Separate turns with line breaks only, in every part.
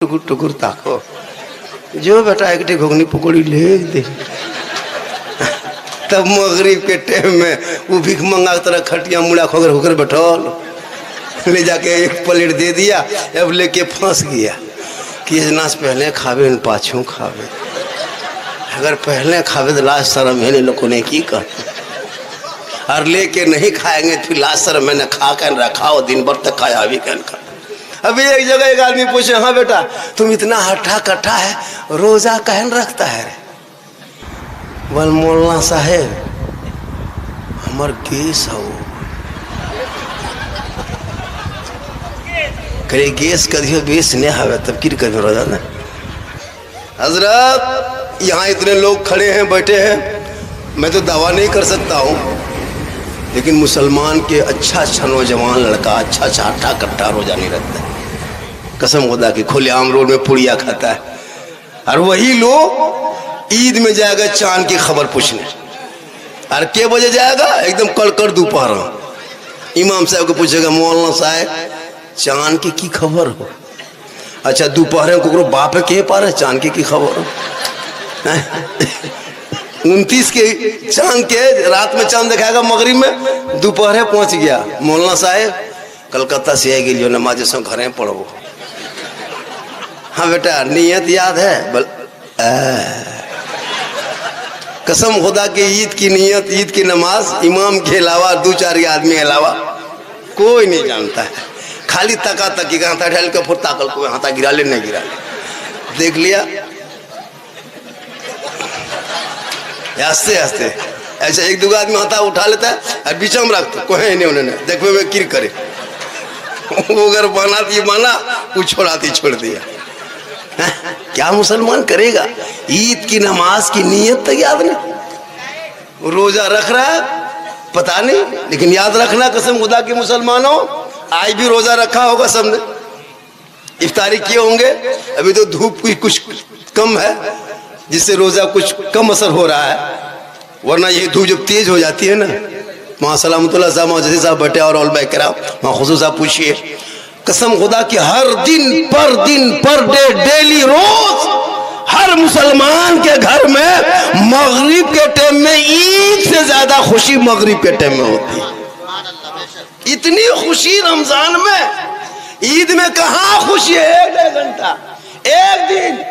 टुकुर टुकुर ताको, जो बेटा एक घुगनी पकौड़ी ले दे। तब मगरिब के टाइम में वो भीख मंगा की तरह खटिया मुड़ा खोकर होकर बैठल, ले जाके एक प्लेट दे दिया। अब लेके फंस गया कि इतना से पहले खावे न पाछू खावे, अगर पहले खावे तो लास्ट शर्म है लोगों ने की कर, और लेके नहीं खाएंगे फिर लास्ट शर्म मैंने खा कर रखा और दिन भर तक खाया भी कहन का। अभी एक जगह एक आदमी पूछे, हाँ बेटा तुम इतना हट्ठा कट्ठा है, रोजा कहन रखता है? बोल मौलाना साहेब हमार गैस हो, करे गैस कदियो बेस नहीं हवे तब की कर रोजा ना। हजरत यहाँ इतने लोग खड़े हैं बैठे हैं, मैं तो दावा नहीं कर सकता हूँ, लेकिन मुसलमान के अच्छा नौजवान लड़का अच्छा हट्ठा कट्ठा रोजा नहीं रखता है। कसम खुदा की खुलेआम रोड में पुड़िया खाता है, और वही लोग ईद में जाएगा चांद की खबर पूछने, और के बजे जाएगा एकदम कड़कड़ दोपहर इमाम साहब को पूछेगा, मौलाना साहब चांद की खबर हो? अच्छा दोपहर को बाप के पा रहे चांद की खबर हो? 29 के चांद के रात में चांद दिखाएगा, मगरिब में दोपहर पहुंच गया। मौलाना साहब कलकत्ता से आएगी जो नमाज सो घर पढ़ो। हाँ बेटा नियत याद है? बल कसम खुदा के ईद की नियत, ईद की नमाज इमाम के अलावा 2-4 आदमी अलावा कोई नहीं जानता है। खाली तका तकी का हाथा ढाल के फिर ताकल को हाथा गिरा ले, नहीं गिरा ले, देख लिया हंसते हंसते ऐसा 1-2 आदमी हाथा उठा लेता है और बीच में रखता कोई नहीं, उन्होंने देखो में किर करे वो अगर बनाती माना वो छोड़ाती छोड़ दिया। क्या मुसलमान करेगा? ईद की नमाज की नियत तक याद नहीं, रोजा रख रहा है पता नहीं, लेकिन याद रखना कसम खुदा के मुसलमानों आज भी रोजा रखा होगा सबने, इफ्तारी किए होंगे। अभी तो धूप की कुछ कम है जिससे रोजा कुछ कम असर हो रहा है, वरना ये धूप जब तेज हो जाती है ना, वहाँ सलामतुल्लाह साहब जैसे साहब बैठे और ऑल बैक कराओ वहाँ खुशूस साहब पूछिए, कसम खुदा कि हर दिन पर डे डेली रोज हर मुसलमान के घर में मगरिब के टाइम में ईद से ज्यादा खुशी मगरिब के टाइम में होती है। इतनी खुशी रमजान में, ईद में कहाँ खुशी है? 1-1.5 घंटा एक दिन,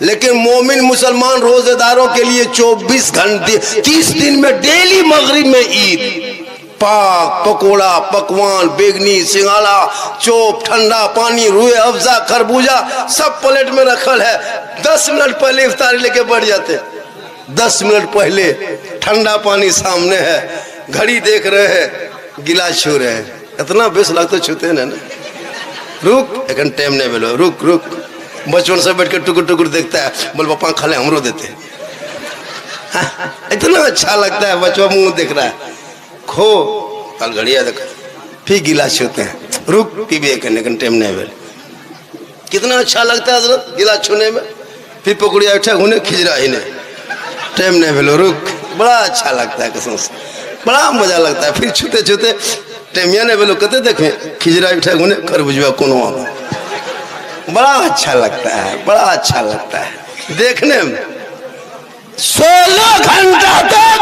लेकिन मोमिन मुसलमान रोजेदारों के लिए 24 घंटे 30 दिन में डेली मगरिब में ईद, पाक पकोड़ा पकवान बेगनी सिंगाड़ा चोप ठंडा पानी रुए अफजा खरबूजा सब प्लेट में रखल है। 10 मिनट पहले इफ्तारी लेके बढ़ जाते, 10 मिनट पहले ठंडा पानी सामने है, घड़ी देख रहे हैं, गिलास छू रहे हैं, इतना बेस लगता छूते ना, रुक एक टाइम नहीं मिलो, रुक रुक। बचपन से बैठ के टुकुर टुकुर देखता है, बोल पापा खाले हमरो देते हैं। इतना अच्छा लगता है, बचवा मुंह देख रहा है, खो कल घड़िया देखो, फिर गिलास छूते हैं, रुक पी भी एक टाइम नहीं मिले। कितना अच्छा लगता है हजरत गिलास छूने में, फिर पकड़िया उठा घूने खिजरा ही नहीं, टाइम नहीं मिलो, रुक, बड़ा अच्छा लगता है कसम से, बड़ा मजा लगता है। फिर छूते छूते टेमिया ने बोलो कहते देखे खिजरा उठा घूने खरबूजा कोनो, बड़ा अच्छा लगता है, बड़ा अच्छा लगता है देखने में। 16 घंटा तक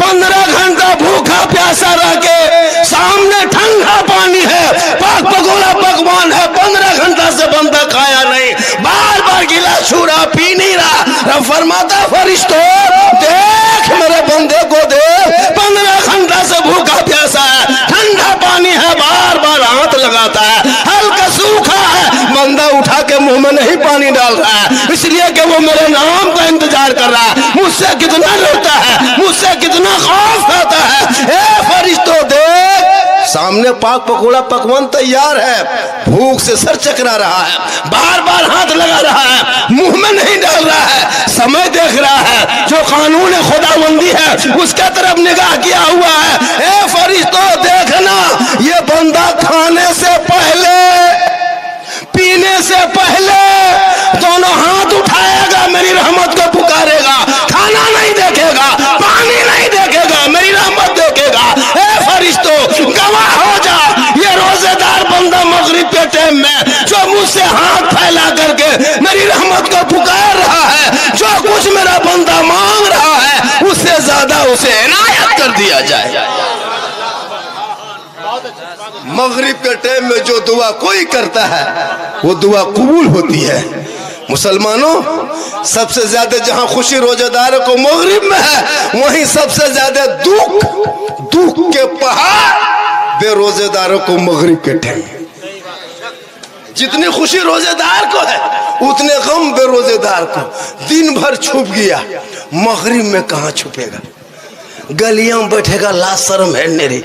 15 घंटा भूखा प्यासा रह के सामने ठंडा पानी है, पाक पकौड़ा पकवान है, 15 घंटा से बंदा खाया नहीं, बार बार गिलास छू रहा, पी नहीं रहा। फरमाता फरिश्तों देख मेरे बंदे को देख, 15 घंटा से भूखा प्यासा है, ठंडा पानी है, बार बार हाथ लगाता है, हल्का सूखा है, बंदा उठा के मुंह में नहीं पानी डाल रहा है, इसलिए कि वो मेरे नाम का इंतजार कर रहा है, मुझसे कितना डरता है, मुझसे कितना खौफ खाता है। ए फरिश्तों देख सामने पाक पकौड़ा पकवान तैयार है, भूख से सर चकरा रहा है, बार बार हाथ लगा रहा है, मुंह में नहीं डाल रहा है, समय देख रहा है, जो कानून खुदाबंदी है उसका तरफ निगाह किया हुआ है। ए फरिश्तों देखना ये बंदा खाने से पहले पीने से पहले दोनों हाथ उठाएगा, मेरी रहमत को पुकारेगा, खाना नहीं देखेगा, पानी नहीं देखेगा, मेरी रहमत देखेगा। ए फरिश्तों गवाह हो जा, ये रोजेदार बंदा मगरिब पे के टाइम में जो मुझसे हाथ फैला करके मेरी रहमत को पुकार रहा है, जो कुछ मेरा बंदा मांग रहा है उससे ज्यादा उसे इनायत कर दिया जाए। मगरिब के टाइम में जो दुआ कोई करता है वो दुआ कबूल होती है। मुसलमानों, सबसे ज्यादा जहां खुशी रोजेदारों को मगरिब में है, वहीं सबसे ज्यादा दुख के पहाड़ बेरोजेदारों को मगरिब के टाइम। जितनी खुशी रोजेदार को है उतने गम बेरोजेदार को। दिन भर छुप गया, मगरिब में कहां छुपेगा? गलियां में बैठेगा, लाश शर्म है नेरी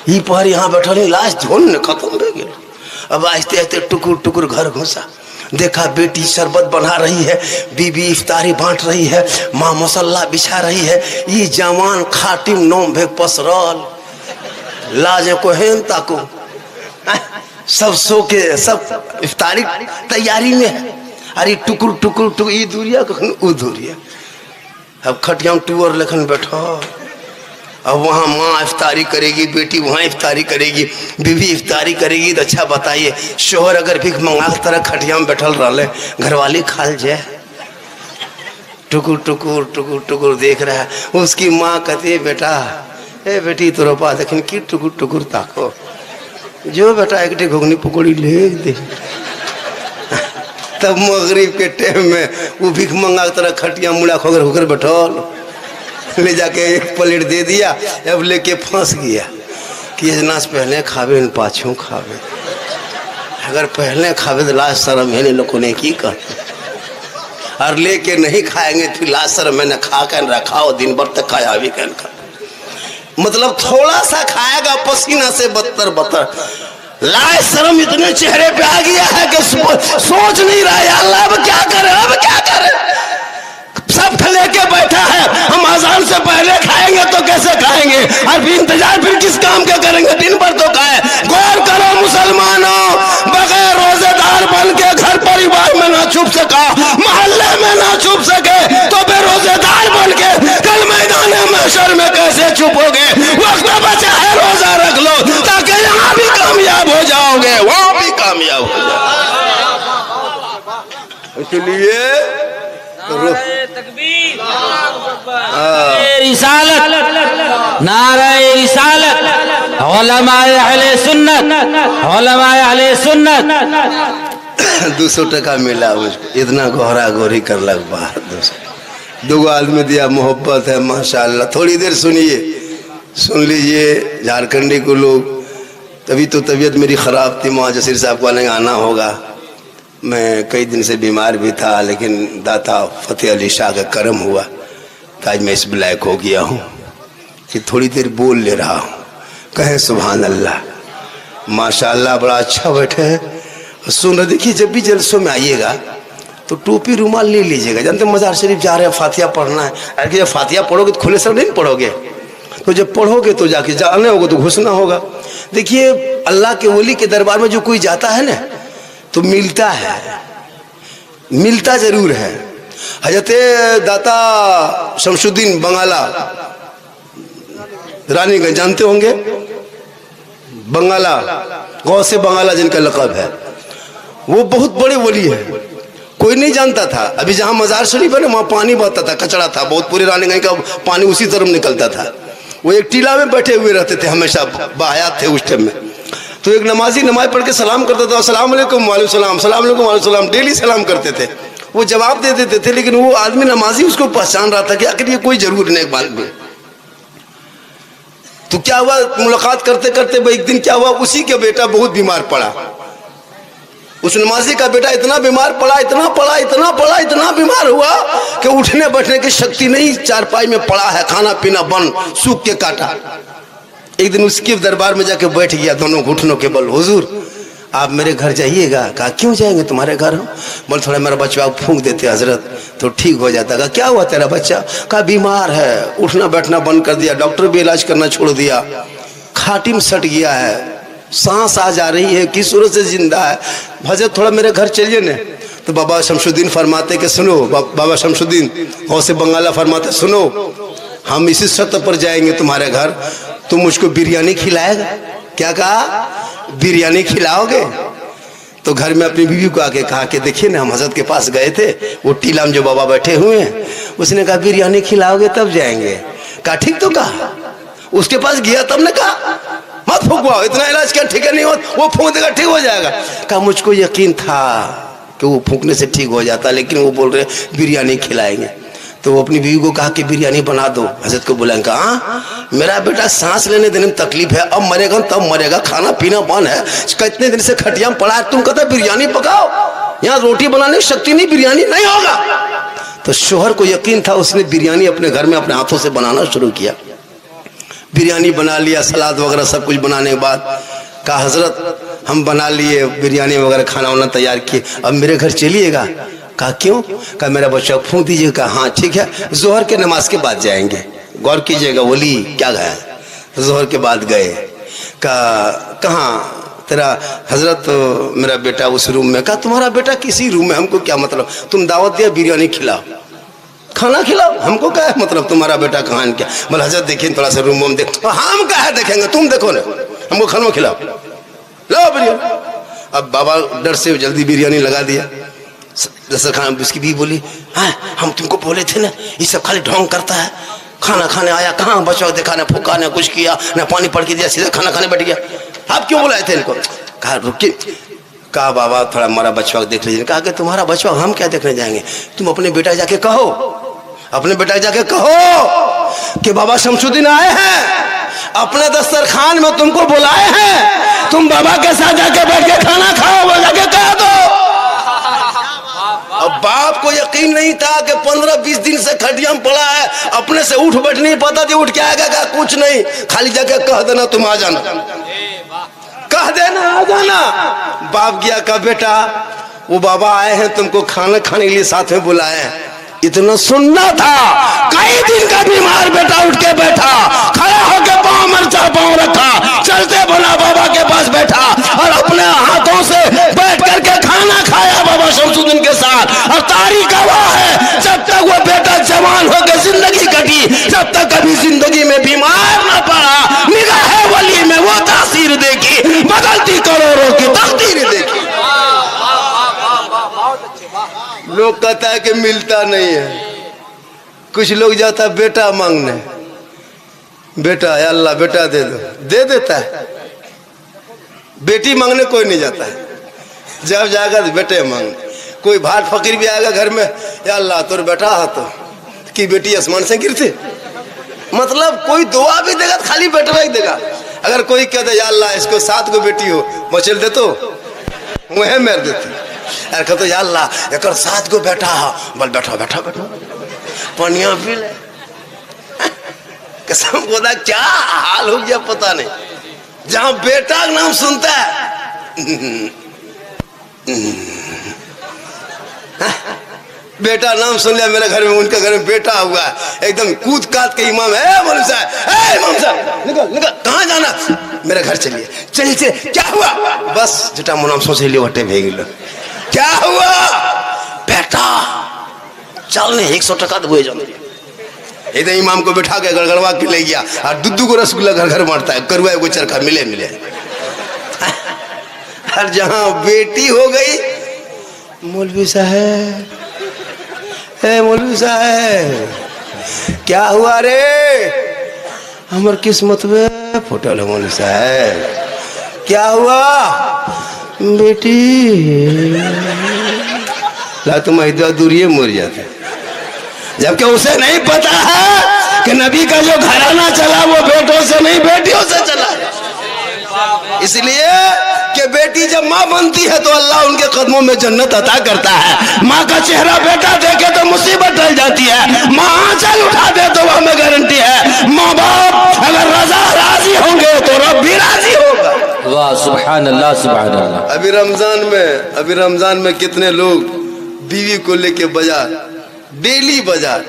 ई पर यहाँ बैठल लाश धोन खत्म हो गया। अब आस्ते आस्ते टुकुर टुकुर घर घुसा, देखा बेटी शरबत बना रही है, बीबी इफ्तारी बांट रही है, माँ मसल्ला बिछा रही है, ये जवान खाटिम नोम भेग पसरल लाजे को हेन ताको सब सो के सब इफ्तारी तैयारी में है। अरे टुकुर टुकुर टुकुर ये दूरिया कखन उ दूरिया। अब खटिया टूअर लेखन बैठो, अब वहाँ माँ इफ्तारी करेगी, बेटी वहाँ इफ्तारी करेगी, बीवी इफ्तारी करेगी। तो अच्छा बताइए, शोहर अगर भीख मंगा तरह खटिया में बैठल रहा, घरवाली खाल जाए। टुकुर टुकुर टुकुर टुकुर देख रहा है। उसकी माँ कहती है, बेटा ए बेटी तो रोपा देखिन की टुकुर टुकुर ताको, जो बेटा एक घुगनी पकौड़ी ले दे। तब मगरिब के टाइम में वो भीख मंगा तरह खटिया मुड़ा खोकर होकर बैठल, ले जाके एक प्लेट दे दिया। अब लेके फंस गया कि नाच पहले खावे पाछू खावे, अगर पहले खावे तो लाश शर्म है, लोगों ने की कहते, और लेके नहीं खाएंगे फिर लाश शर्म मैंने खा कर रखा हो दिन भर तक खाया भी कहन खा। मतलब थोड़ा सा खाएगा पसीना से बदतर बदतर। लाश शर्म इतने चेहरे पे आ गया है कि सोच नहीं रहा है अल्लाह अब क्या करे, अब क्या करे। सब लेके बैठा है, हम अजान से पहले खाएंगे तो कैसे खाएंगे, और फिर इंतजार फिर किस काम का करेंगे, दिन भर तो खाए। गौर करो मुसलमानों, बगैर रोजेदार बन के घर परिवार में ना छुप सका, मोहल्ले में ना छुप सके, तो बेरोजेदार बन के कल मैदान महशर में कैसे छुपोगे। वक्त बचा है, रोजा रख लो ताकि यहाँ भी कामयाब हो जाओगे, वहां भी कामयाब हो जाओगे। इसलिए
नारे रिसालत, उलमाए अहले सुन्नत, उलमाए अहले सुन्नत।
200 टका मिला मुझको, इतना गोहरा गोरी कर लग बाहर। 2 आदमी दिया, मोहब्बत है माशाल्लाह। थोड़ी देर सुनिए, सुन लीजिए झारखंडी को लोग। तभी तो तबीयत मेरी ख़राब थी, वहाँ जसीर साहब को आना होगा। मैं कई दिन से बीमार भी था, लेकिन दाता फतेह अली शाह का करम हुआ तो आज मैं इस लायक हो गया हूँ कि थोड़ी देर बोल ले रहा हूँ। कहें सुभान अल्लाह, माशाल्लाह बड़ा अच्छा बैठे हैं। सुन रहे, देखिए जब भी जलसों में आइएगा तो टोपी रुमाल ले लीजिएगा। जानते मज़ार शरीफ जा रहे हैं, फातिहा पढ़ना है। अरे जब फातिहा पढ़ोगे तो खुले सर नहीं पढ़ोगे, तो जब पढ़ोगे तो जाके जाने होगा तो घुसना होगा। देखिए अल्लाह के वली के दरबार में जो कोई जाता है ना तो मिलता है, मिलता जरूर है। हजरत दाता शमशुद्दीन बंगाला रानीगंज जानते होंगे, बंगाला गौ से बंगाला जिनका लक़ब है, वो बहुत बड़े वली है, कोई नहीं जानता था। अभी जहाँ मज़ार शरीफ है ना वहाँ पानी बहता था, कचरा था बहुत, पूरे रानीगंज का पानी उसी तरफ निकलता था। वो एक टीला में बैठे हुए रहते थे, हमेशा बाहयात थे उस टाइम में। तो एक नमाजी नमाज पढ़ के सलाम करता था, अस्सलाम वालेकुम वालेकुम सलाम, अस्सलाम वालेकुम वालेकुम सलाम, डेली सलाम करते थे। वो जवाब दे देते थे, लेकिन वो आदमी नमाजी उसको पहचान रहा था कि आखिर ये कोई जरूर नहीं बाल में। तो क्या हुआ, मुलाकात करते करते एक दिन क्या हुआ, उसी का बेटा बहुत बीमार पड़ा। उस नमाजी का बेटा इतना बीमार पड़ा, इतना पड़ा, इतना पड़ा, इतना बीमार हुआ कि उठने बैठने की शक्ति नहीं, चारपाई में पड़ा है, खाना पीना बंद, सूख के काटा। एक दिन उसके दरबार में जाके बैठ गया, दोनों घुटनों के बल, हुजूर आप मेरे घर जाइएगा। कहा क्यों जाएंगे तुम्हारे घर? बोल थोड़ा मेरा बच्चा आप फूंक देते हजरत तो ठीक हो जाता। कहा क्या हुआ तेरा बच्चा? कहा बीमार है, उठना बैठना बंद कर दिया, डॉक्टर भी इलाज करना छोड़ दिया, खाटी में सट गया है, सांस आ जा रही है, किस सूरत से जिंदा है। हजरत थोड़ा मेरे घर चलिए न। तो बाबा शमशुद्दीन फरमाते कि सुनो, बाबा शमशुद्दीन गौसे बंगाला फरमाते सुनो, हम इसी शर्त पर जाएंगे तुम्हारे घर, तुम मुझको बिरयानी खिलाएगा। क्या कहा? बिरयानी खिलाओगे? तो घर में अपनी बीवी को आके कहा कि देखिए ना, हम हजरत के पास गए थे, वो टीला में जो बाबा बैठे हुए हैं, उसने कहा बिरयानी खिलाओगे तब जाएंगे। कहा ठीक तो कहा, उसके पास गया तब ने कहा मत फूकवाओ, इतना इलाज क्या ठीक है नहीं हो, वो फूक देगा ठीक हो जाएगा। कहा मुझको यकीन था कि वो फूकने से ठीक हो जाता, लेकिन वो बोल रहे बिरयानी खिलाएंगे। तो वो अपनी बीवी को कहा कि बिरयानी बना दो। हजरत को बोला, कहा मेरा बेटा सांस लेने देने में तकलीफ है, अब मरेगा तब मरेगा, खाना पीना बंद है, कितने दिन से खटिया में पड़ा है, तुम कहते बिरयानी पकाओ, यहाँ रोटी बनाने की शक्ति नहीं, बिरयानी नहीं होगा। तो शोहर को यकीन था, उसने बिरयानी अपने घर में अपने हाथों से बनाना शुरू किया। बिरयानी बना लिया, सलाद वगैरह सब कुछ बनाने के बाद कहा हजरत हम बना लिए बिरयानी वगैरह, खाना वाना तैयार किए, अब मेरे घर चलिएगा। कहा क्यों? कहा मेरा बच्चा फूंक दीजिए। कहा हाँ ठीक है, जोहर के नमाज के बाद जाएंगे। गौर कीजिएगा वली क्या गया, जोहर के बाद गए। कहाँ तेरा हजरत? तो मेरा बेटा उस रूम में। कहा तुम्हारा बेटा किसी रूम में, हमको क्या मतलब, तुम दावत दिया बिरयानी खिलाओ, खाना खिलाओ, हमको क्या है मतलब तुम्हारा बेटा कहाँ क्या? बोले हजरत देखिए थोड़ा सा रूम देख। हम क्या है देखेंगे, तुम देखो ना, हमको खाना खिलाओ, लो बिरयानी। अब बाबा डर से जल्दी बिरयानी लगा दिया। दस्तरखान खान उसकी भी बोली, हाँ हम तुमको बोले थे ना, ये सब खाली ढोंग करता है, खाना खाने आया, कहाँ बच्चा देखा, ना फूका ना कुछ किया, ना पानी पड़ के दिया, सीधा खाना खाने बैठ गया। आप क्यों बुलाए थे इनको? कहा रुकिए। कहा बाबा थोड़ा हमारा बच्चा देख लीजिए। कहा कि तुम्हारा बच्चा हम क्या देखने जाएंगे, तुम अपने बेटा जाके कहो, अपने बेटा जाके कहो कि बाबा शमसुद्दीन आए हैं, अपने दस्तरखान में तुमको बुलाए हैं, तुम बाबा के साथ जाके बैठ के खाना खाओ, वो जाके कह दो। अब बाप को यकीन नहीं था कि 15-20 दिन से खटिया में पड़ा है, अपने से उठ बैठ नहीं पाता थी, उठ के आएगा क्या? कुछ नहीं, खाली जाके कह देना तुम आ जाना, कह देना आ जाना। बाप गया, कहा बेटा वो बाबा आए हैं, तुमको खाना खाने के लिए साथ में बुलाए हैं। इतना सुनना था, कई दिन का बीमार बेटा उठ के बैठा, खड़ा होकर पाँव मरचा पाँव रखा, चलते बना बाबा के पास बैठा और अपने हाथों से बैठ करके खाना खाया बाबा शमसुद्दीन के साथ। और तारीख गवाह है, जब तक वो बेटा जवान होकर जिंदगी कटी, जब तक कभी जिंदगी में बीमार ना पड़ा, निगाह वली में वो तासीर देखी, बदलती करोड़ों की तकदीर देखी। लोग कहता है कि मिलता नहीं है, कुछ लोग जाता है बेटा मांगने, बेटा या अल्लाह बेटा दे दो, दे देता है। बेटी मांगने कोई नहीं जाता है, जब जाएगा तो बेटे मांगने। कोई भाट फकीर भी आएगा घर में, या अल्लाह तोर बेटा है तो कि बेटी आसमान से गिरते, मतलब कोई दुआ भी देगा खाली बेटा ही देगा। अगर कोई कहते या अल्लाह इसको 7 गो बेटी हो, मचल दे तो वह मार देते। अरे कहते या अल्लाह एक 7 गो बेटा है, बोल बैठो बैठो बैठो पनिया पी ले। कसम खुदा क्या हाल हो गया पता नहीं, जहां बेटा का नाम सुनता है बेटा नाम सुन लिया, मेरे घर में उनके घर में बेटा हुआ है, एकदम कूद काद के इमाम है, मौलवी साहब, इमाम साहब निकल निकल, कहाँ जाना? मेरे घर चलिए। चलिए चलिए, क्या हुआ? बस जटा मुनाम सोच लियो हटे भेग लो। क्या हुआ? बेटा चल नहीं 100 टका हुए जाओ। इधर इमाम को बैठा के गड़गड़वा के ले गया और दूध को रसगुल्ला घर घर मारता है, करुआ को चरखा मिले मिले। और जहां बेटी हो गई, मौलवी साहब मौलवी साहब क्या हुआ रे? हमार किस्मत में फुटल है मौलवी साहब। क्या हुआ? बेटी ला तुम दूरिये मर जाते, जबकि उसे नहीं पता है कि नबी का जो घराना चला वो बेटों से नहीं बेटियों से चला। इसलिए कि बेटी जब माँ बनती है तो अल्लाह उनके कदमों में जन्नत अता करता है। माँ का चेहरा बेटा देखे तो मुसीबत टल जाती है, माँ आंचल उठा दे तो हमें गारंटी है माँ बाप अगर रजा राजी होंगे तो रब भी राजी होगा।
वाह सुभान अल्लाह सुभान अल्लाह।
अभी रमजान में कितने लोग बीवी को लेके बाजार, डेली बाजार,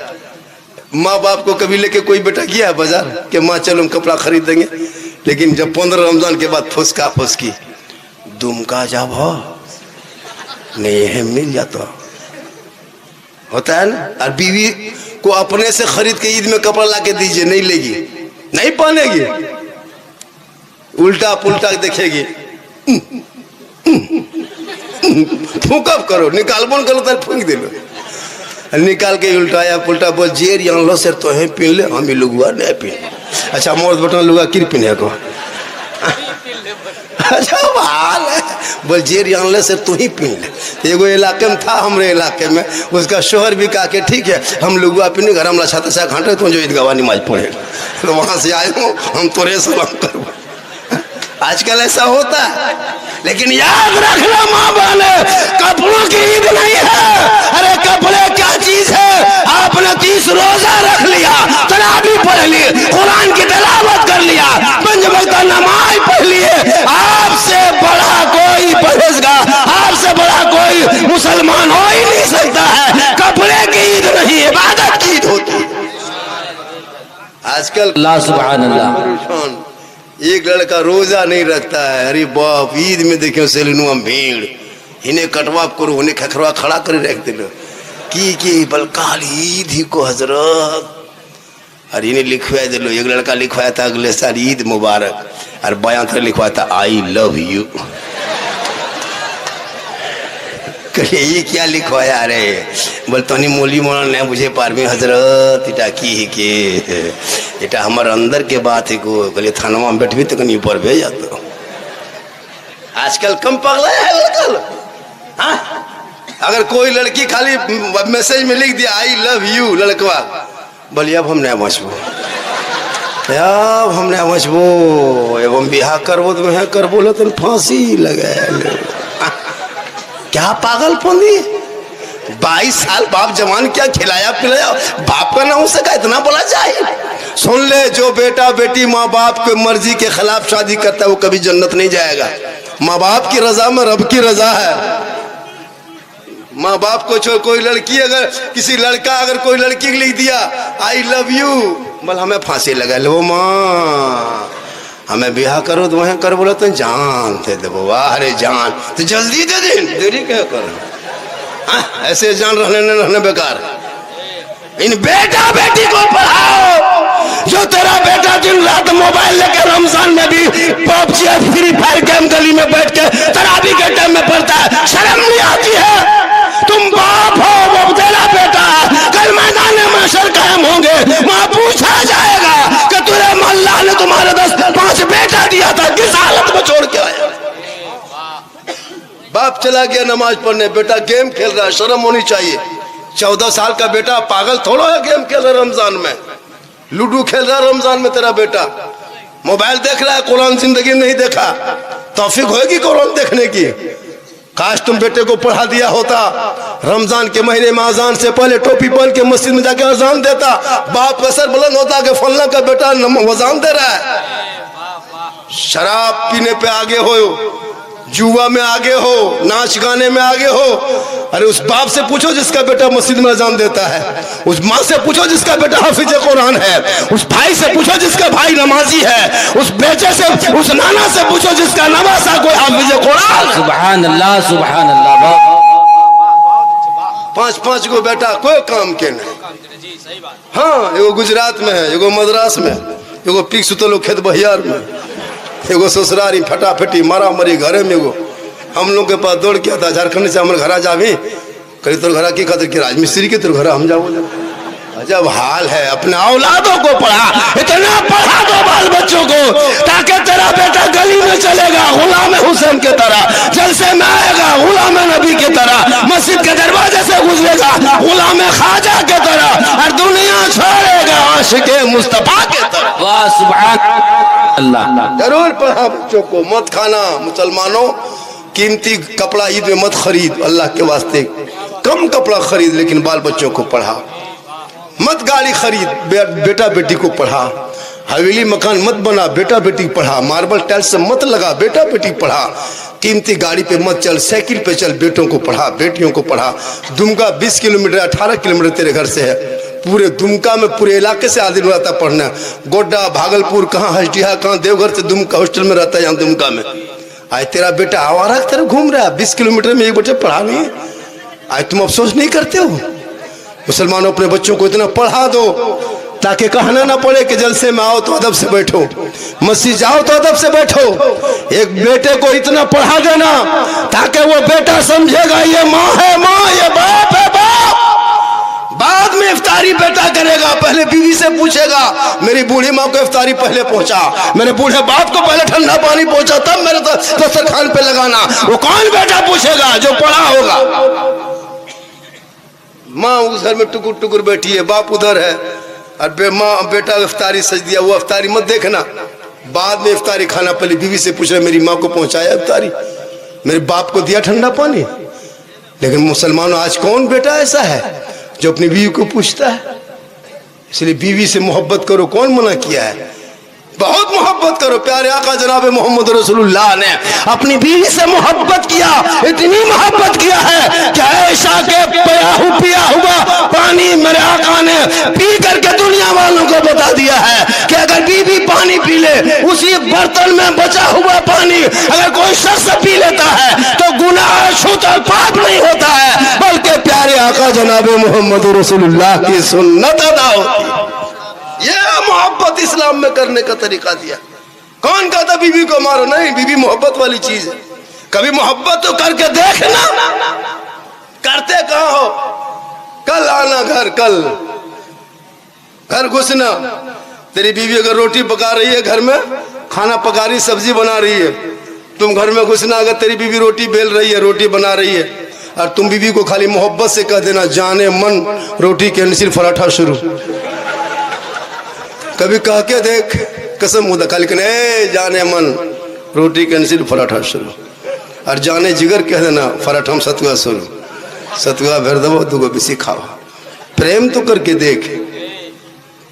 माँ बाप को कभी लेके कोई बेटा गया है बाजार कि माँ चलो हम कपड़ा खरीद देंगे? लेकिन जब 15 रमजान के बाद फुसका फुसकी दुमका जब हो नहीं है मिल जाता होता है ना। और बीवी को अपने से खरीद के ईद में कपड़ा ला के दीजिए, नहीं लेगी, नहीं पहनेगी, उल्टा पुल्टा देखेगी। फूकब करो, निकालबो करो तो फूक दिलो। निकाल के उल्टाया पुल्टा बोल जेर लो सर तो है पीन ले, हम लुगुआ नहीं पीन। अच्छा मोर बटन लुगा किर पीने को, अच्छा हाल है बोल जेर ले सर तू ही पीन ले। एगो इलाके में था, हमरे इलाके में, उसका शोहर भी कहा कि ठीक है हम लुगुआ पीने, घर हम लछा तछा घाटे तो जो ईदगाह नमाज पढ़े, तो वहाँ से आए हूँ हम तोरे सलाम करूँ। आजकल ऐसा होता है, लेकिन याद रखना माँ बहने, कपड़ों की ईद नहीं है। अरे कपड़े क्या चीज है? आपने 30 रोजा रख लिया, तरावी पढ़ ली, कुरान की तिलावत कर लिया, 5 वक्त नमाज पढ़ लिए, आपसे बड़ा कोई परहेजगार, आपसे बड़ा कोई मुसलमान हो ही नहीं सकता है। कपड़े की ईद नहीं, इबादत की ईद होती है। आजकल
अल्लाह सुभान अल्लाह।
एक लड़का रोजा नहीं रखता है, अरे बाप ईद में देखियो सेलनुआ भीड़, इन्हें कटवा करो उन्हें खखरवा खड़ा कर रख दिलो की बलकाल ईद ही को हजरत। और इन्हें लिखवा दिलो, एक लड़का लिखवाया था अगले साल ईद मुबारक, और बयान तो लिखवाया था आई लव यू। ये क्या लिखवाया? अरे बोल तो नहीं मोली मोला नहीं बुझे पार में हजरत, इटा की है के इटा हमारे अंदर के बात है को, कहलिए थानवा में बैठ भी तो कहीं ऊपर भेज जाते। आजकल कम पगला है आजकल। हाँ, अगर कोई लड़की खाली मैसेज में लिख दिया आई लव यू, लड़कवा बोलिए अब हम नहीं बचबो, अब हम नहीं बचबो, एवं बिहार करबो तो मैं कर बोलो तो फांसी लगे। क्या पागल पोंदी, 22 साल बाप जवान क्या खिलाया पिलाया, बाप का ना हो सका इतना बोला चाहिए। सुन ले, जो बेटा बेटी माँ बाप के मर्जी के खिलाफ शादी करता है वो कभी जन्नत नहीं जाएगा। माँ बाप की रजा में रब की रजा है। माँ बाप को छोड़ कोई लड़की अगर किसी लड़का अगर कोई लड़की लिख दिया आई लव यू, बोल हमें फांसी लगा लो माँ, हमें ब्याह करो तो वहीं कर बोला तो जान दे दे, अरे जान तो जल्दी दे दे, देरी क्या कर, ऐसे जान रहने बेकार। इन बेटा बेटी को पढ़ाओ, जो तेरा बेटा दिन रात मोबाइल लेकर रमजान में भी पबजी फ्री फायर गेम गली में बैठ के तरावी के टाइम में पढ़ता है, शर्म नहीं आती है? तुम बाप हो, वो तेरा बेटा, कल मैदान महशर कायम होंगे, वहां पूछा जाएगा कि तुझे अल्लाह ने तुम्हारे 10-5 बेटा दिया था, किस हालत में छोड़ के आया? बाप चला गया नमाज पढ़ने, बेटा गेम खेल रहा है, शर्म होनी चाहिए। 14 साल का बेटा पागल थोड़ा है, गेम खेल रहा है रमजान में, लूडो खेल रहा है रमजान में तेरा बेटा, मोबाइल देख रहा है, कुरान जिंदगी में नहीं देखा, तौफीक होगी कुरान देखने की। काश तुम बेटे को पढ़ा दिया होता, रमजान के महीने में अजान से पहले टोपी पहन के मस्जिद में जाके अजान देता, बाप पे सर बुलंद होता कि फलना का बेटा अजान दे रहा है। शराब पीने पे आगे हो, जुआ में आगे हो, नाच गाने में आगे हो, अरे उस बाप से पूछो जिसका बेटा मस्जिद में अजान देता है, उस माँ से पूछो जिसका बेटा हाफिज कुरान है, उस भाई से पूछो जिसका भाई नमाजी है, उस बेटे से, उस नाना से पूछो जिसका नवासा कोई हाफिज कुरान।
सुभान अल्लाह सुभान अल्लाह।
5-5 को बेटा कोई काम के नहीं। हाँ, एगो गुजरात में है, एगो मद्रास में, एगो पीक सुतलो खेत बहियार में, एगो ससुरारी फटाफटी मारा मरी घरे में। एगो हम लोग के पास दौड़ के आता झारखंड से हमारे घर जावे, कहीं तोर घर की खातिर राजमिस्त्री के तोर घर हम जाओ। अजब हाल है। अपने औलादों को पढ़ा, इतना पढ़ा दो बाल बच्चों को, ताकि तेरा बेटा गली में चलेगा गुलाम हुसैन के तरह, जलसे में आएगा गुलाम नबी के तरह, मस्जिद के दरवाजे से गुजरेगा गुलाम ख्वाजा के तरह, और दुनिया छोड़ेगा आशिक़े मुस्तफा के तरह।
वाह सुभान अल्लाह।
जरूर पढ़ा बच्चों को। मत खाना मुसलमानों, कीमती कपड़ा ईद में मत खरीद, अल्लाह के वास्ते कम कपड़ा खरीद, लेकिन बाल बच्चों को पढ़ा। मत गाड़ी खरीद, बेटा बेटी को पढ़ा। हवेली मकान मत बना, बेटा बेटी पढ़ा। मार्बल टाइल्स से मत लगा, बेटा बेटी पढ़ा। कीमती गाड़ी पे मत चल, साइकिल पे चल, बेटों को पढ़ा, बेटियों को पढ़ा। दुमका 20 किलोमीटर 18 किलोमीटर तेरे घर से है, पूरे दुमका में पूरे इलाके से आदमी रहता पढ़ना। गोड्डा भागलपुर कहाँ हजडिहा कहाँ देवघर से दुमका हॉस्टल में रहता है, यहाँ दुमका में। आज तेरा बेटा आवारा की तरफ घूम रहा है, 20 किलोमीटर में एक बच्चे पढ़ा नहीं है। आज तुम अफसोस नहीं करते हो? मुसलमानों अपने बच्चों को इतना पढ़ा दो, ताकि कहना ना पड़े कि जलसे में आओ तो अदब से बैठो, मस्जिद जाओ तो अदब से बैठो। एक बेटे को इतना पढ़ा देना ताकि वो बेटा समझेगा ये माँ है माँ, ये बाप है बाप। बाद में इफ्तारी बेटा करेगा, पहले बीवी से पूछेगा मेरी बूढ़ी माँ को इफ्तारी पहले पहुंचा, मेरे बूढ़े बाप को पहले ठंडा पानी पहुंचा, तब मेरे दस्तरखान पे लगाना। वो कौन बेटा पूछेगा? जो पढ़ा होगा। माँ उस घर में टुकुर टुकुर बैठी है, बाप उधर है, और माँ बेटा इफ्तारी सज दिया, वो इफ्तारी मत देखना, बाद में इफ्तारी खाना। पहले बीवी से पूछ रहे मेरी माँ को पहुंचाया इफ्तारी, मेरे बाप को दिया ठंडा पानी। लेकिन मुसलमानों आज कौन बेटा ऐसा है जो अपनी बीवी को पूछता है? इसलिए बीवी से मोहब्बत करो, कौन मना किया है? बहुत मोहब्बत करो। प्यारे आका जनाब मोहम्मद रसूलुल्लाह ने अपनी बीवी से मोहब्बत किया, इतनी मोहब्बत किया है कि ऐशा के पिया हुआ पानी मेरे आका ने पी करके दुनिया वालों को बता दिया है कि अगर बीवी पानी पी ले, उसी बर्तन में बचा हुआ पानी अगर कोई शख्स पी लेता है तो गुनाह छूत और पाप नहीं होता है, बल्कि प्यारे आका जनाब मोहम्मद रसूलुल्लाह की सुन्नत अदा होती है। यह मोहब्बत इस्लाम में करने का तरीका दिया। कौन कहता बीवी को मारो? नहीं, बीवी मोहब्बत वाली चीज है। कभी मोहब्बत तो करके देखना, करते कहाँ हो? कल आना घर घुसना। तेरी बीवी अगर रोटी पका रही है, घर में खाना पका रही, सब्जी बना रही है, तुम घर में घुसना। अगर तेरी बीवी रोटी बेल रही है, रोटी बना रही है, और तुम बीवी को खाली मोहब्बत से कह देना जाने मन रोटी के नसीर पराठा शुरू। कभी कह के देख, कसम मुदा खाली कहने जाने मन रोटी के नसीर पराठा शुरू, और जाने जिगर कह देना पराठा में सतुआ शुरू। सतुआ भर दबो दुगो बिसी खाओ। प्रेम तो करके देख।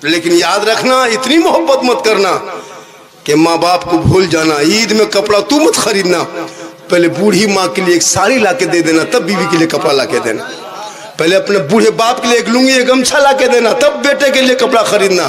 लेकिन याद रखना, इतनी मोहब्बत मत करना कि माँ बाप को भूल जाना। ईद में कपड़ा तू मत खरीदना, पहले बूढ़ी माँ के लिए एक साड़ी ला के दे देना, तब बीवी के लिए कपड़ा ला के देना। पहले अपने बूढ़े बाप के लिए एक लुंगी एक गमछा ला के देना, तब बेटे के लिए कपड़ा खरीदना।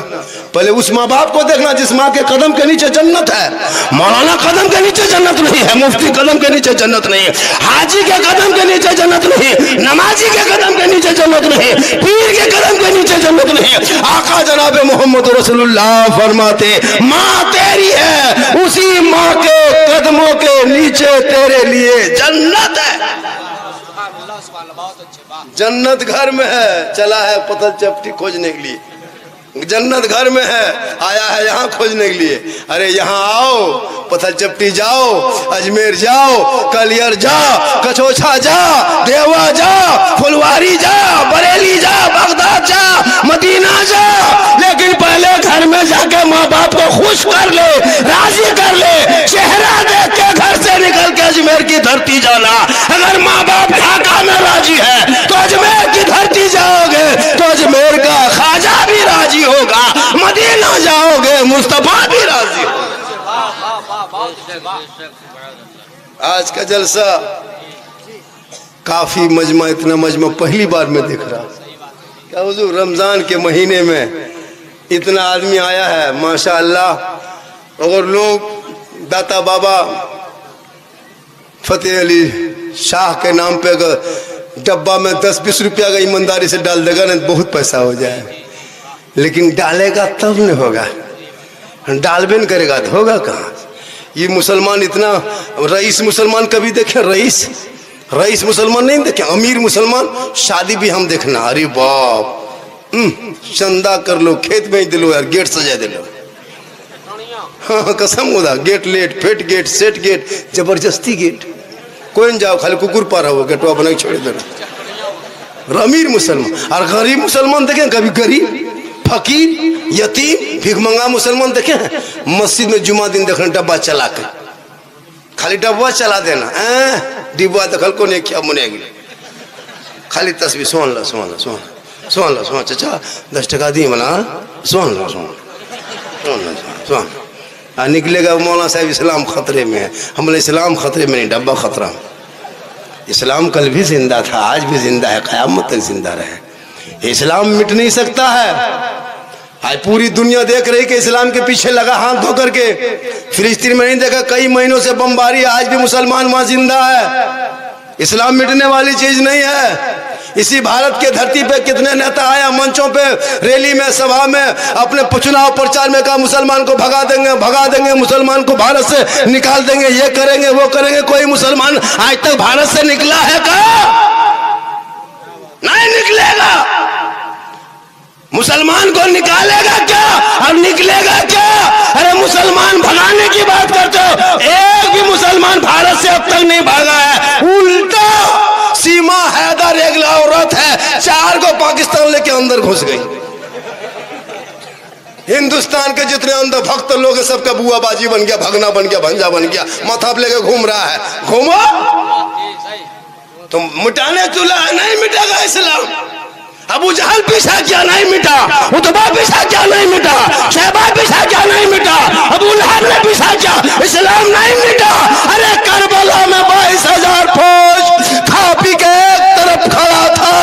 पहले उस माँ बाप को देखना जिस माँ के कदम के नीचे जन्नत है। मौलाना कदम के नीचे जन्नत नहीं है, मुफ्ती कदम के नीचे जन्नत नहीं है, हाजी के कदम के नीचे जन्नत नहीं, नमाजी के कदम के नीचे जन्नत नहीं, पीर के कदम के नीचे जन्नत नहीं। आका जनाब मोहम्मद रसूलुल्लाह फरमाते माँ तेरी है, उसी माँ के कदमों के नीचे तेरे लिए जन्नत है। जन्नत घर में है, चला है पतल चपटी खोजने के लिए। जन्नत घर में है, आया है यहाँ खोजने के लिए। अरे यहाँ आओ, पतल चपटी जाओ, अजमेर जाओ, कलियर जाओ, कचोछा जाओ, देवा जाओ, फुलवारी जाओ, बरेली जाओ, बगदाद जाओ, मदीना जाओ। लेकिन पहले घर में जाके माँ बाप को खुश कर ले, राजी कर ले। चेहरा देख के घर से निकल के अजमेर की धरती जाना। अगर माँ बाप ढाका में राजी है तो अजमेर की धरती जाओगे तो अजमेर का ख्वाजा भी राजी होगा, मदीना जाओगे मुस्तफा भी राजी होगा। आज का जलसा काफी मजमा, इतना मजमा पहली बार मैं देख रहा। क्या हुजूर, रमजान के महीने में इतना आदमी आया है माशाअल्लाह। और लोग दाता बाबा फतेह अली शाह के नाम पे अगर डब्बा में 10-20 रुपया का ईमानदारी से डाल देगा ना, बहुत पैसा हो जाए। लेकिन डालेगा तब नहीं होगा, डालबे नहीं करेगा तो होगा कहाँ? ये मुसलमान इतना, रईस मुसलमान कभी देखे? रईस मुसलमान नहीं देखे, अमीर मुसलमान। शादी भी हम देखना, अरे बाप, चंदा कर लो, खेत में दिलो यार, गेट सजा दिलो। हाँ कसम खुदा, गेट लेट, फेट गेट, सेट गेट, जबरदस्ती गेट। कोई न जाओ, खाली कुकुर पार हो, गेटवा बना के छोड़ देना। अमीर मुसलमान। और गरीब मुसलमान देखे कभी? गरीब, फकीर, यतीम, भिखमंगा मुसलमान देखे? मस्जिद में जुमा दिन देखना डब्बा चला कर, खाली डब्बा चला देना। डिब्बा दखल को नहीं क्या मुने, खाली तस्वीर सोन लो, सोन लो, सोन सोन लो, सोन चाचा 10 टका दी बना, सोन लो, सोन सोन सोन। निकलेगा मौलाना साहब इस्लाम खतरे में है। हमने इस्लाम खतरे में नहीं, डब्बा खतरा में। इस्लाम कल भी जिंदा था, आज भी जिंदा है, क़यामत तक जिंदा रहे। इस्लाम मिट नहीं सकता है। आज पूरी दुनिया देख रही कि इस्लाम के पीछे लगा हाथ धो करके। फिलिस्तीन में नहीं देखा, कई महीनों से बमबारी, आज भी मुसलमान वहां जिंदा है। इस्लाम मिटने वाली चीज नहीं है। इसी भारत के धरती पे कितने नेता आया मंचों पे, रैली में, सभा में, अपने चुनाव प्रचार में कहा मुसलमान को भगा देंगे, मुसलमान को भारत से निकाल देंगे, ये करेंगे वो करेंगे। कोई मुसलमान आज तक भारत से निकला है क्या? नहीं निकलेगा। मुसलमान को निकालेगा क्या और निकलेगा क्या? अरे मुसलमान भगाने की बात करते हो, एक भी मुसलमान भारत से अब तक नहीं भागा है। उल्टा सीमा हैदर एक औरत है, 4 को पाकिस्तान लेके अंदर घुस गई। हिंदुस्तान के जितने अंदर भक्त लोग हैं सबका बुआ बाजी बन गया, भगना बन गया, भंजा बन गया, माथा पे लेके घूम रहा है। घूमो, तुम मिटाने चूल्हा नहीं मिटेगा इस्लाम। अबू जहल पीछा क्या नहीं मिटा, उतबा पीछा क्या नहीं मिटा, शहबा पीछा क्या नहीं मिटा, अबू लहब ने पीछा क्या, इस्लाम नहीं मिटा। अरे करबला में 22,000 फौज खा पी के एक तरफ खड़ा था,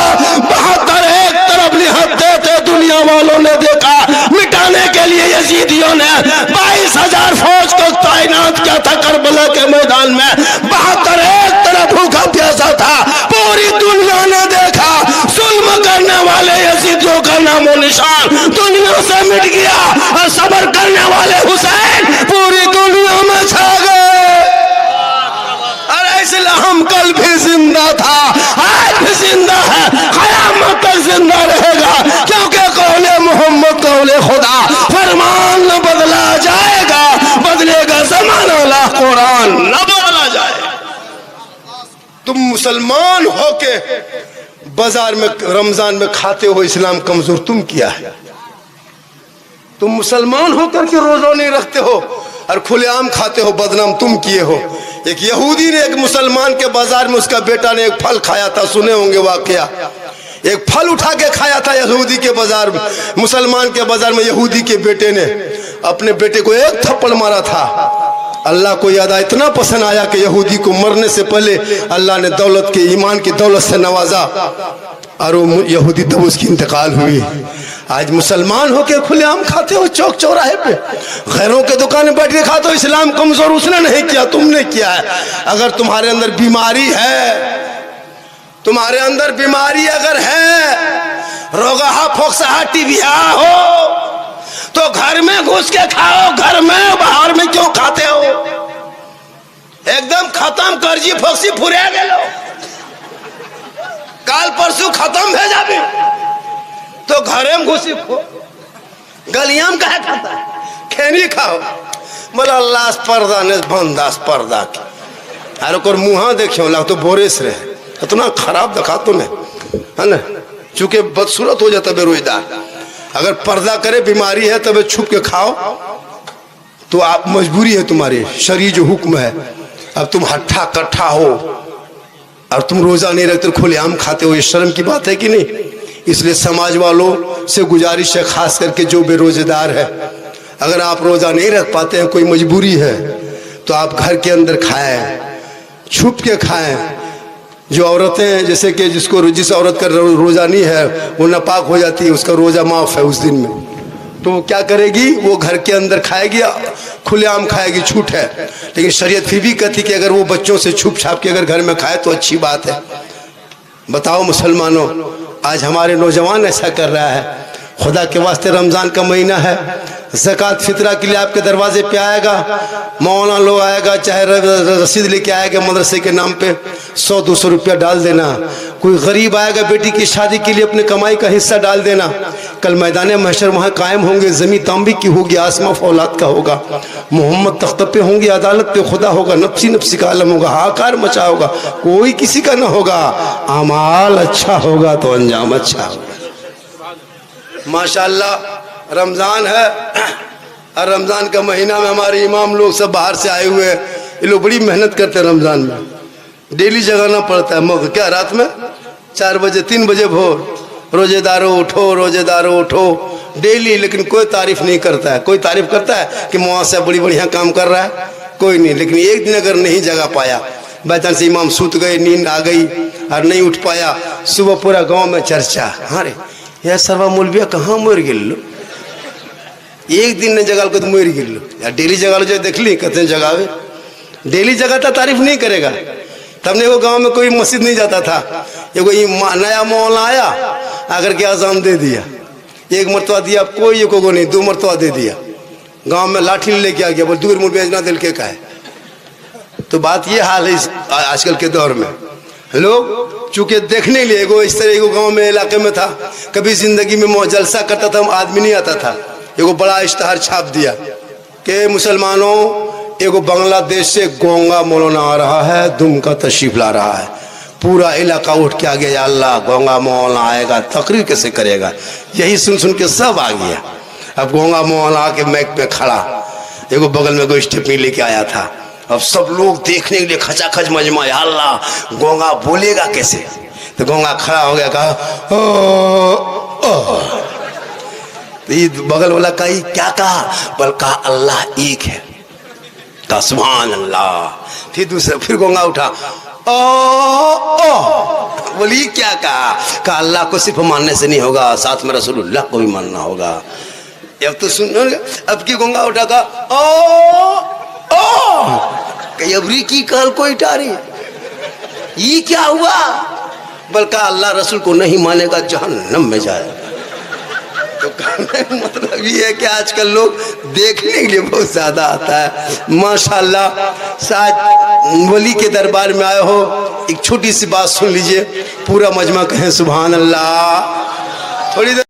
72 एक तरफ निहत्ते थे। दुनिया वालों ने देखा, मिटाने के लिए यजीदियों ने 22,000 फौज को तैनात किया था करबला के मैदान में। 72 एक तरफ भूखा प्यासा था। पूरी दुनिया ने देखा, जुल्म करने वाले यजीदियों का नामो निशान दुनिया से मिट गया और सब्र करने वाले हुसैन पूरी दुनिया में छा गए। अरे इस्लाम कल भी जिंदा था, आज भी जिंदा है, क़यामत तक जिंदा रहेगा, क्योंकि कौले मोहम्मद कौले खुदा, फरमान न बदला जाएगा, बदलेगा ज़माना ला कुरान न बदला जाएगा। तुम मुसलमान होके बाजार में रमजान में खाते हो, इस्लाम कमजोर तुम किया है। तुम मुसलमान होकर के रोजा नहीं रखते हो और खुलेआम खाते हो, बदनाम तुम किए हो। एक यहूदी ने एक मुसलमान के बाजार में, उसका बेटा ने एक फल खाया था, सुने होंगे वाकया। एक फल उठा के खाया था यहूदी के बाजार में, मुसलमान के बाजार में। यहूदी के बेटे ने अपने बेटे को एक थप्पड़ मारा था। अल्लाह को याद आया, इतना पसंद आया कि यहूदी को मरने से पहले अल्लाह ने दौलत के, ईमान की दौलत से नवाजा और वो यहूदी तब उसकी इंतकाल हुई। आज मुसलमान होके खुलेआम खाते हो चौक चौराहे पे, गैरों के दुकान बैठ के खाते हो। इस्लाम कमजोर उसने नहीं किया, तुमने किया है। अगर तुम्हारे अंदर बीमारी है, तुम्हारे अंदर बीमारी अगर है, रोगाहा फोक्साहा टीबिया हो, तो घर में घुस के खाओ। घर में, बाहर में क्यों खाते हो? एकदम खत्म कर्जी फोक्सी फुरे गेलो, काल परसों खत्म भेजा भी, तो घरे में घुसी खो, गलियां में कहे खाता है, खेनी खाओ। बोला लाश पर्दा ने बंदास पर्दा की, अरे को मुहा देखियो लग तो बोरेस रहे, इतना खराब दिखा तूने, है ना? चूंकि बदसूरत हो जाता बेरोजगार। अगर पर्दा करे, बीमारी है, तब छुप के खाओ तो आप मजबूरी है तुम्हारी, शरीर जो हुक्म है। अब तुम हट्ठा कट्ठा हो और तुम रोजा नहीं रखते, खुलेआम खाते हो, ये शर्म की बात है कि नहीं? इसलिए समाज वालों से गुजारिश है, खास करके जो बेरोजगार है, अगर आप रोजा नहीं रख पाते हैं, कोई मजबूरी है, तो आप घर के अंदर खाएं, छुप के खाएं। जो औरतें, जैसे कि जिस औरत का रोजा नहीं है वो नापाक हो जाती है, उसका रोजा माफ है उस दिन में, तो वो क्या करेगी? वो घर के अंदर खाएगी, खुलेआम खाएगी, छूट है। लेकिन शरीयत फिर भी कहती कि अगर वो बच्चों से छुप छाप के अगर घर में खाए तो अच्छी बात है। बताओ मुसलमानों, आज हमारे नौजवान ऐसा कर रहा है। खुदा के वास्ते रमज़ान का महीना है, ज़कात फितरा के लिए आपके दरवाजे पे आएगा, मौलाना लोग आएगा, चाहे रसीद लेके आएगा मदरसे के नाम पे, 100-200 रुपया डाल देना। कोई गरीब आएगा बेटी की शादी के लिए, अपने कमाई का हिस्सा डाल देना। कल मैदान महशर वहाँ कायम होंगे, ज़मीन तांबी की होगी, आसमां फौलाद का होगा, मोहम्मद तख्त पे होंगे, अदालत पे खुदा होगा, नफ्सी नफ्सी का आलम होगा, हाकार मचा होगा, कोई किसी का ना होगा। अमाल अच्छा होगा तो अंजाम अच्छा होगा। माशाअल्लाह रमज़ान है और रमज़ान का महीना में हमारे इमाम लोग सब बाहर से आए हुए हैं। ये लोग बड़ी मेहनत करते हैं रमज़ान में, डेली जगाना पड़ता है। मगर क्या रात में 4 बजे 3 बजे भोर, रोजेदारों उठो, रोजेदारों उठो, डेली। लेकिन कोई तारीफ नहीं करता है। कोई तारीफ करता है कि मुआसा बड़ी बढ़िया काम कर रहा है? कोई नहीं। लेकिन एक दिन अगर नहीं जगा पाया, बाई चांस इमाम सूत गए, नींद आ गई और नहीं उठ पाया, सुबह पूरा गाँव में चर्चा, हाँ रे यार सरवा मौलविया कहाँ मर गिल, एक दिन ने जगाल को तो मर गिल यार। डेली जगा लो, जो देख ली कहते हैं जगावे, डेली जगाता तारीफ नहीं करेगा। तब ने वो गांव में कोई मस्जिद नहीं जाता था, एगो नया मौला आया आकर के आजान दे दिया, एक मरतबा दिया, कोई एक को नहीं, 2 मरतबा दे दिया। गांव में लाठी लेके आ गया, बोल दूर मुड़ बेचना दिल के का है। तो बात ये हाल है आजकल के दौर में। लोग चूंकि देखने लिए एगो इस तरह एगो गांव में इलाके में था, कभी जिंदगी में जलसा करता था, आदमी नहीं आता था, एगो बड़ा इश्तहार छाप दिया कि मुसलमानों एगो बांग्लादेश से गोंगा मौलाना आ रहा है, दुमका तशरीफ ला रहा है। पूरा इलाका उठ के आ गया, या अल्लाह गोंगा मौलाना आएगा, तकरीर कैसे करेगा। यही सुन सुन के सब आ गया। अब गोंगा मौलाना आके मैक पे खड़ा, एगो बगल में कोई स्टेपनी लेके आया था। अब सब लोग देखने के लिए खचाखच मजमा, या अल्लाह गोंगा बोलेगा कैसे। तो गोंगा खड़ा हो गया, कहा तो बगल वाला कही क्या कहा, बल कहा अल्लाह एक है, कहा सुभान अल्लाह। फिर दूसरा, फिर गोंगा उठा, ओ बोली क्या कहा अल्लाह को सिर्फ मानने से नहीं होगा, साथ में रसूलुल्लाह को भी मानना होगा। अब तो सुन, अब की गोंगा उठा, कहा अबरी की काल कोई टारी, ये क्या हुआ, बल्कि अल्लाह रसूल को नहीं मानेगा जहन्नम में जाए। तो मतलब ये है कि आजकल लोग देखने के लिए बहुत ज्यादा आता है। माशाल्लाह, शायद वली के दरबार में आए हो, एक छोटी सी बात सुन लीजिए, पूरा मजमा कहें सुभान अल्लाह। थोड़ी देर